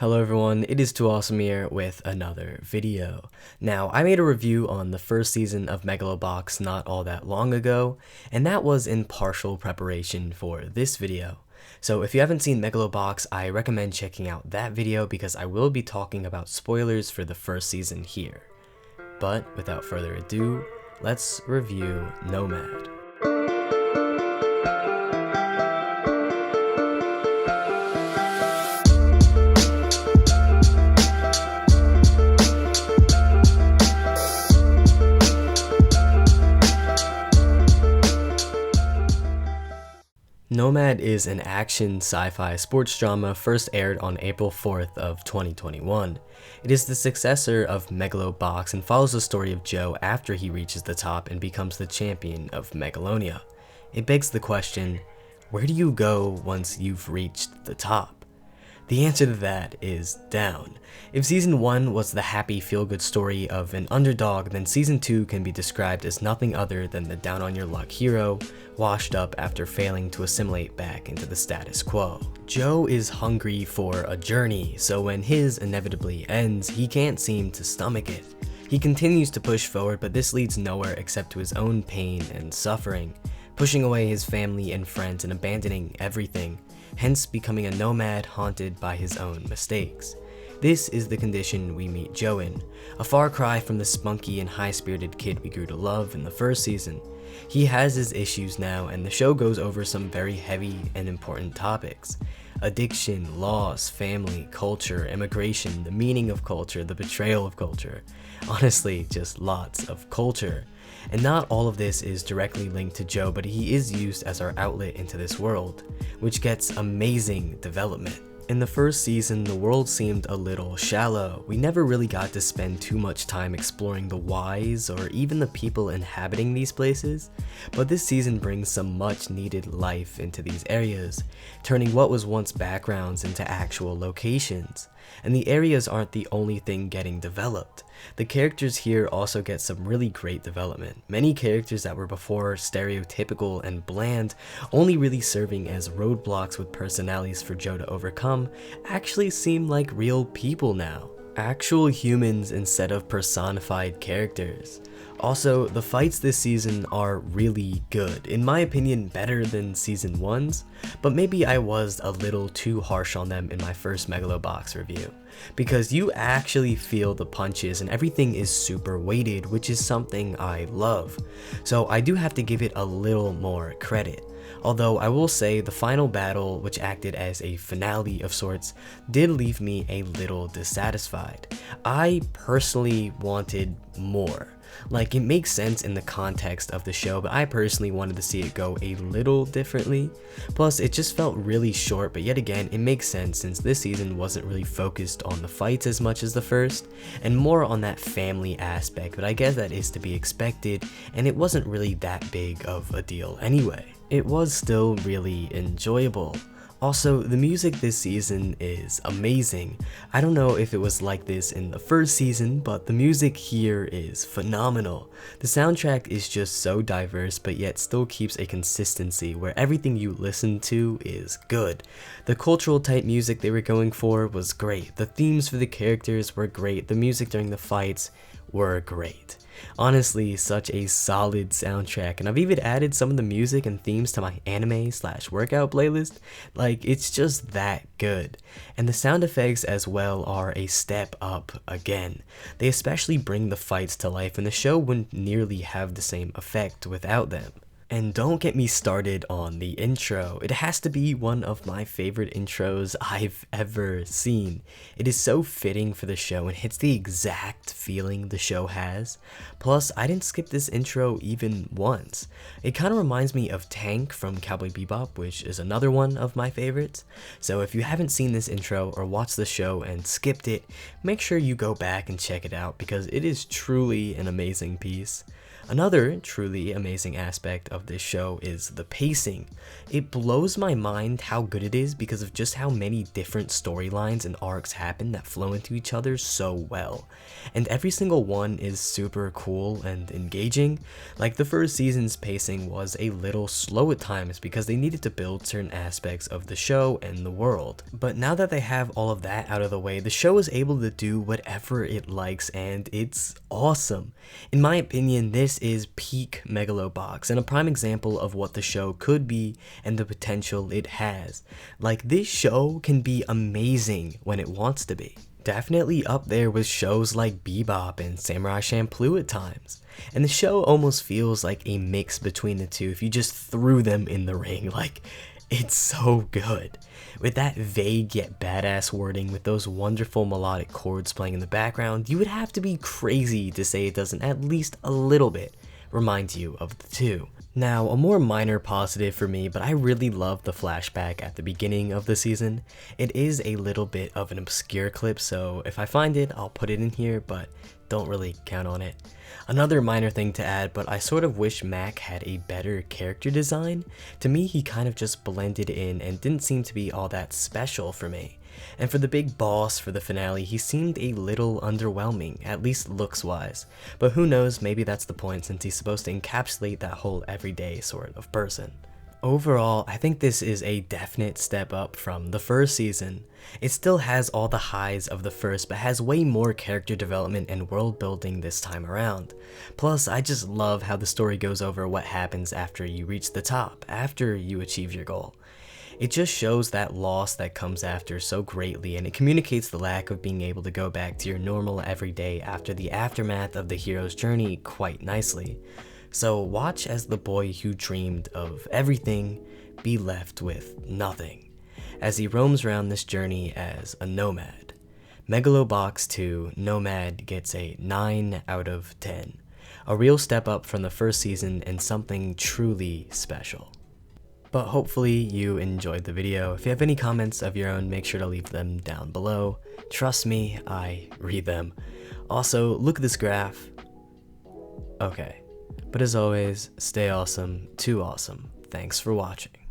Hello everyone, it is TooAwesome here with another video. Now, I made a review on the first season of Megalo Box not all that long ago, and that was in partial preparation for this video. So if you haven't seen Megalo Box, I recommend checking out that video because I will be talking about spoilers for the first season here. But without further ado, let's review Nomad. Nomad is an action sci-fi sports drama first aired on April 4th of 2021. It is the successor of Megalo Box and follows the story of Joe after he reaches the top and becomes the champion of Megalonia. It begs the question, where do you go once you've reached the top? The answer to that is down. If Season 1 was the happy feel-good story of an underdog, then Season 2 can be described as nothing other than the down-on-your-luck hero, washed up after failing to assimilate back into the status quo. Joe is hungry for a journey, so when his inevitably ends, he can't seem to stomach it. He continues to push forward, but this leads nowhere except to his own pain and suffering, pushing away his family and friends and abandoning everything, hence becoming a nomad haunted by his own mistakes. This is the condition we meet Joe in, a far cry from the spunky and high-spirited kid we grew to love in the first season. He has his issues now, and the show goes over some very heavy and important topics. Addiction, loss, family, culture, immigration, the meaning of culture, the betrayal of culture. Honestly, just lots of culture. And not all of this is directly linked to Joe, but he is used as our outlet into this world, which gets amazing development. In the first season, the world seemed a little shallow. We never really got to spend too much time exploring the whys or even the people inhabiting these places, but this season brings some much needed life into these areas, turning what was once backgrounds into actual locations. And the areas aren't the only thing getting developed. The characters here also get some really great development. Many characters that were before stereotypical and bland, only really serving as roadblocks with personalities for Joe to overcome, actually seem like real people now. Actual humans instead of personified characters. Also, the fights this season are really good, in my opinion better than Season 1's, but maybe I was a little too harsh on them in my first Megalo Box review, because you actually feel the punches and everything is super weighted, which is something I love, so I do have to give it a little more credit. Although I will say the final battle, which acted as a finale of sorts, did leave me a little dissatisfied. I personally wanted more. Like, it makes sense in the context of the show, but I personally wanted to see it go a little differently. Plus, it just felt really short, but yet again, it makes sense since this season wasn't really focused on the fights as much as the first, and more on that family aspect, but I guess that is to be expected, and it wasn't really that big of a deal anyway. It was still really enjoyable. Also, the music this season is amazing. I don't know if it was like this in the first season, but the music here is phenomenal. The soundtrack is just so diverse, but yet still keeps a consistency where everything you listen to is good. The cultural type music they were going for was great. The themes for the characters were great. The music during the fights were great. Honestly, such a solid soundtrack, and I've even added some of the music and themes to my anime/workout playlist. Like, it's just that good. And the sound effects as well are a step up again. They especially bring the fights to life, and the show wouldn't nearly have the same effect without them. And don't get me started on the intro. It has to be one of my favorite intros I've ever seen. It is so fitting for the show and hits the exact feeling the show has. Plus, I didn't skip this intro even once. It kind of reminds me of Tank from Cowboy Bebop, which is another one of my favorites. So if you haven't seen this intro or watched the show and skipped it, make sure you go back and check it out because it is truly an amazing piece. Another truly amazing aspect of this show is the pacing. It blows my mind how good it is because of just how many different storylines and arcs happen that flow into each other so well. And every single one is super cool and engaging. Like the first season's pacing was a little slow at times because they needed to build certain aspects of the show and the world. But now that they have all of that out of the way, the show is able to do whatever it likes and it's awesome. In my opinion, this is peak Megalobox and a prime example of what the show could be and the potential it has. Like, this show can be amazing when it wants to be. Definitely up there with shows like Bebop and Samurai Champloo at times. And the show almost feels like a mix between the two if you just threw them in the ring. Like, it's so good. With that vague yet badass wording, with those wonderful melodic chords playing in the background, you would have to be crazy to say it doesn't at least a little bit remind you of the two. Now, a more minor positive for me, but I really love the flashback at the beginning of the season. It is a little bit of an obscure clip, so if I find it, I'll put it in here, but don't really count on it. Another minor thing to add, but I sort of wish Mac had a better character design. To me, he kind of just blended in and didn't seem to be all that special for me. And for the big boss for the finale, he seemed a little underwhelming, at least looks-wise. But who knows, maybe that's the point since he's supposed to encapsulate that whole everyday sort of person. Overall, I think this is a definite step up from the first season. It still has all the highs of the first, but has way more character development and world building this time around. Plus, I just love how the story goes over what happens after you reach the top, after you achieve your goal. It just shows that loss that comes after so greatly, and it communicates the lack of being able to go back to your normal everyday after the aftermath of the hero's journey quite nicely. So watch as the boy who dreamed of everything be left with nothing, as he roams around this journey as a nomad. Megalobox 2 Nomad gets a 9 out of 10. A real step up from the first season and something truly special. But hopefully you enjoyed the video. If you have any comments of your own, make sure to leave them down below. Trust me, I read them. Also, look at this graph. Okay. But as always, stay awesome, TooAwesome. Thanks for watching.